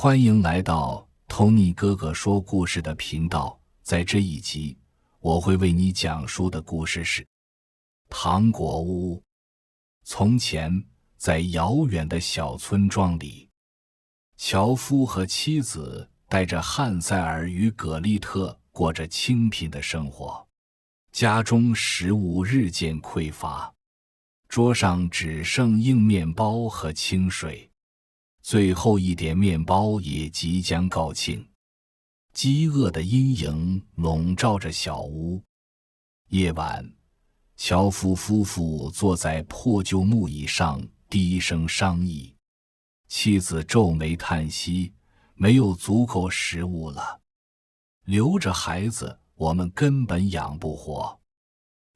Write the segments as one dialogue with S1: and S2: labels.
S1: 欢迎来到托尼哥哥说故事的频道，在这一集，我会为你讲述的故事是糖果屋。从前，在遥远的小村庄里，樵夫和妻子带着汉塞尔与葛丽特过着清贫的生活，家中食物日渐匮乏，桌上只剩硬面包和清水。最后一点面包也即将告罄，饥饿的阴影笼罩着小屋。夜晚，樵夫夫妇坐在破旧木椅上低声商议，妻子皱眉叹息，没有足够食物了，留着孩子我们根本养不活。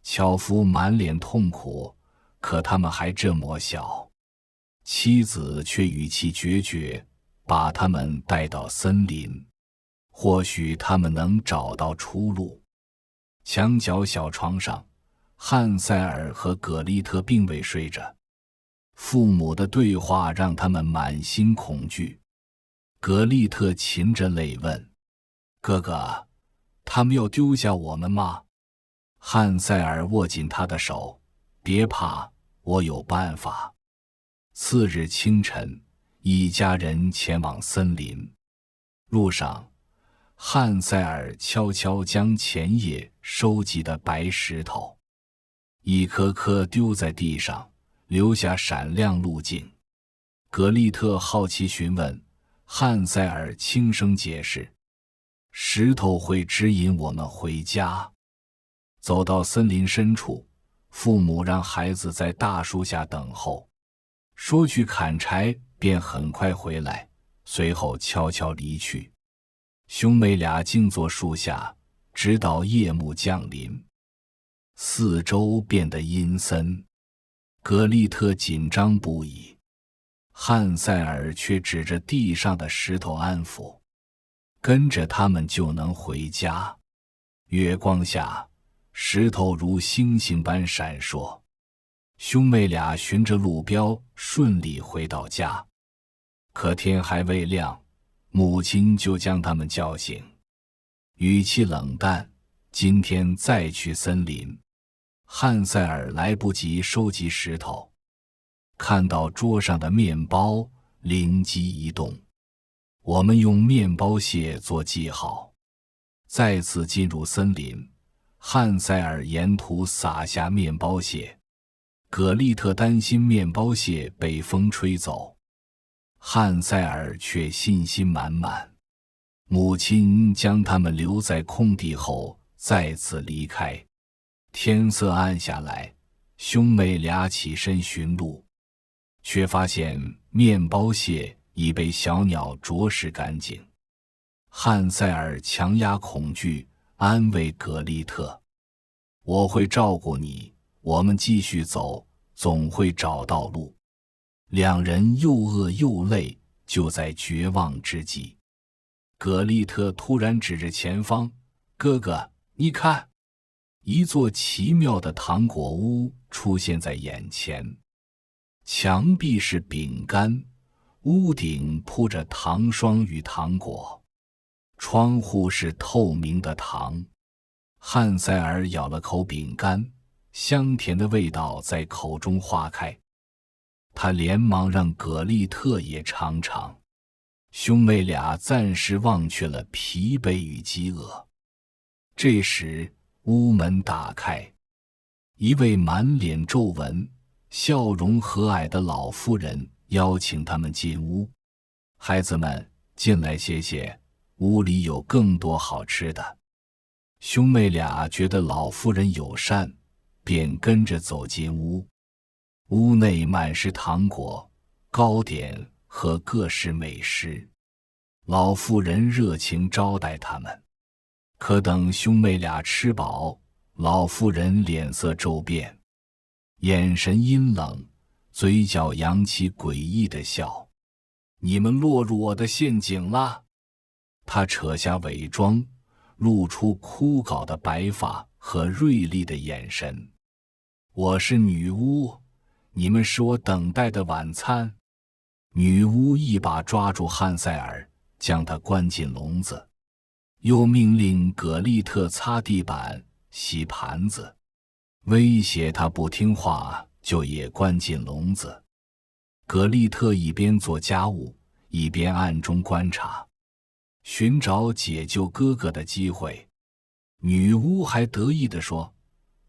S1: 樵夫满脸痛苦，可他们还这么小。妻子却语气决绝，把他们带到森林，或许他们能找到出路。墙角小床上，汉塞尔和葛丽特并未睡着，父母的对话让他们满心恐惧。葛丽特噙着泪问：“哥哥，他们要丢下我们吗？”汉塞尔握紧他的手：“别怕，我有办法。”次日清晨，一家人前往森林。路上，汉塞尔悄悄将前夜收集的白石头一颗颗丢在地上，留下闪亮路径。葛丽特好奇询问，汉塞尔轻声解释：“石头会指引我们回家。”走到森林深处，父母让孩子在大树下等候，说去砍柴，便很快回来，随后悄悄离去。兄妹俩静坐树下，直到夜幕降临，四周变得阴森。葛丽特紧张不已，汉塞尔却指着地上的石头安抚：“跟着他们就能回家。”月光下，石头如星星般闪烁。兄妹俩循着路标顺利回到家，可天还未亮，母亲就将他们叫醒，语气冷淡：“今天再去森林。”汉塞尔来不及收集石头，看到桌上的面包，灵机一动：“我们用面包屑做记号。”再次进入森林，汉塞尔沿途撒下面包屑。葛丽特担心面包屑被风吹走，汉塞尔却信心满满。母亲将他们留在空地后再次离开。天色暗下来，兄妹俩起身寻路，却发现面包屑已被小鸟啄食干净。汉塞尔强压恐惧，安慰葛丽特：“我会照顾你，我们继续走，总会找到路。”两人又饿又累，就在绝望之际，葛丽特突然指着前方：“哥哥，你看！”一座奇妙的糖果屋出现在眼前，墙壁是饼干，屋顶铺着糖霜与糖果，窗户是透明的糖。汉塞尔咬了口饼干，香甜的味道在口中化开，他连忙让葛丽特也尝尝。兄妹俩暂时忘却了疲惫与饥饿。这时屋门打开，一位满脸皱纹、笑容和蔼的老妇人邀请他们进屋：“孩子们，进来歇歇，屋里有更多好吃的。”兄妹俩觉得老妇人友善，便跟着走进屋。屋内满是糖果、糕点和各式美食，老妇人热情招待他们。可等兄妹俩吃饱，老妇人脸色骤变，眼神阴冷，嘴角扬起诡异的笑：“你们落入我的陷阱了。”她扯下伪装，露出枯槁的白发和锐利的眼神：“我是女巫，你们是我等待的晚餐。”女巫一把抓住汉塞尔，将他关进笼子，又命令葛丽特擦地板、洗盘子，威胁他不听话就也关进笼子。葛丽特一边做家务，一边暗中观察，寻找解救哥哥的机会。女巫还得意地说，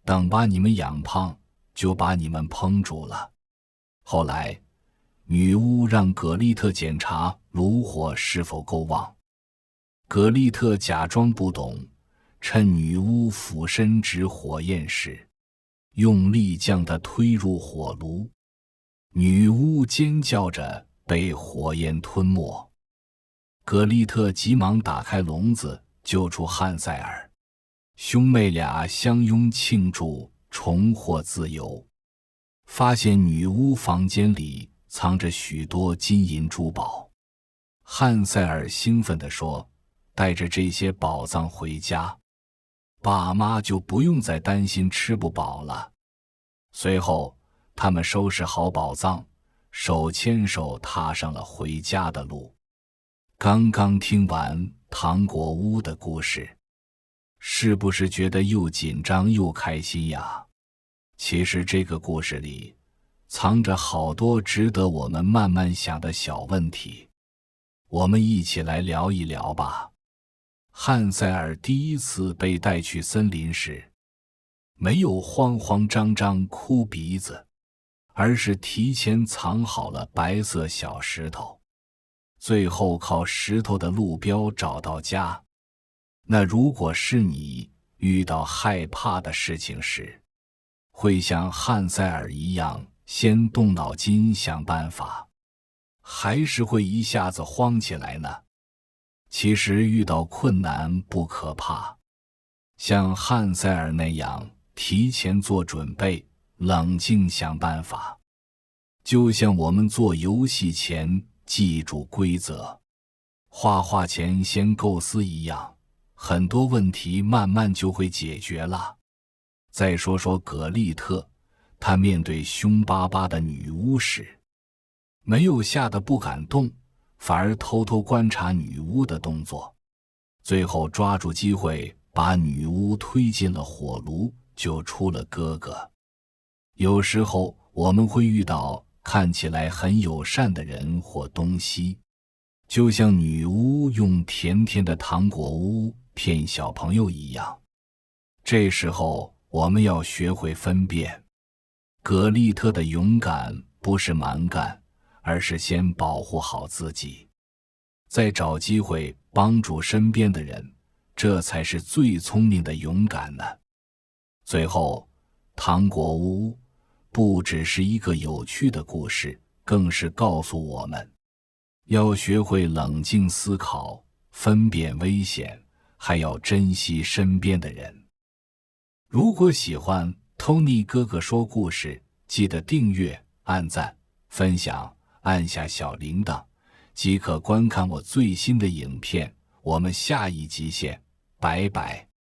S1: 等把你们养胖，就把你们烹煮了。后来女巫让葛丽特检查炉火是否够旺，葛丽特假装不懂，趁女巫俯身指火焰时，用力将她推入火炉。女巫尖叫着被火焰吞没。葛丽特急忙打开笼子，救出汉塞尔。兄妹俩相拥庆祝重获自由。发现女巫房间里藏着许多金银珠宝。汉塞尔兴奋地说，带着这些宝藏回家，爸妈就不用再担心吃不饱了。随后他们收拾好宝藏，手牵手踏上了回家的路。刚刚听完糖果屋的故事，是不是觉得又紧张又开心呀？其实这个故事里藏着好多值得我们慢慢想的小问题，我们一起来聊一聊吧。汉塞尔第一次被带去森林时，没有慌慌张张哭鼻子，而是提前藏好了白色小石头，最后靠石头的路标找到家。那如果是你遇到害怕的事情时，会像汉塞尔一样先动脑筋想办法，还是会一下子慌起来呢？其实遇到困难不可怕，像汉塞尔那样提前做准备，冷静想办法，就像我们做游戏前记住规则，画画前先构思一样，很多问题慢慢就会解决了。再说说葛丽特，她面对凶巴巴的女巫时，没有吓得不敢动，反而偷偷观察女巫的动作，最后抓住机会把女巫推进了火炉，救出了哥哥。有时候我们会遇到看起来很友善的人或东西，就像女巫用甜甜的糖果屋骗小朋友一样。这时候我们要学会分辨。葛丽特的勇敢不是蛮干，而是先保护好自己，再找机会帮助身边的人，这才是最聪明的勇敢呢。最后，糖果屋不只是一个有趣的故事，更是告诉我们要学会冷静思考，分辨危险，还要珍惜身边的人。如果喜欢托尼哥哥说故事，记得订阅、按赞、分享，按下小铃铛，即可观看我最新的影片。我们下一集见，拜拜。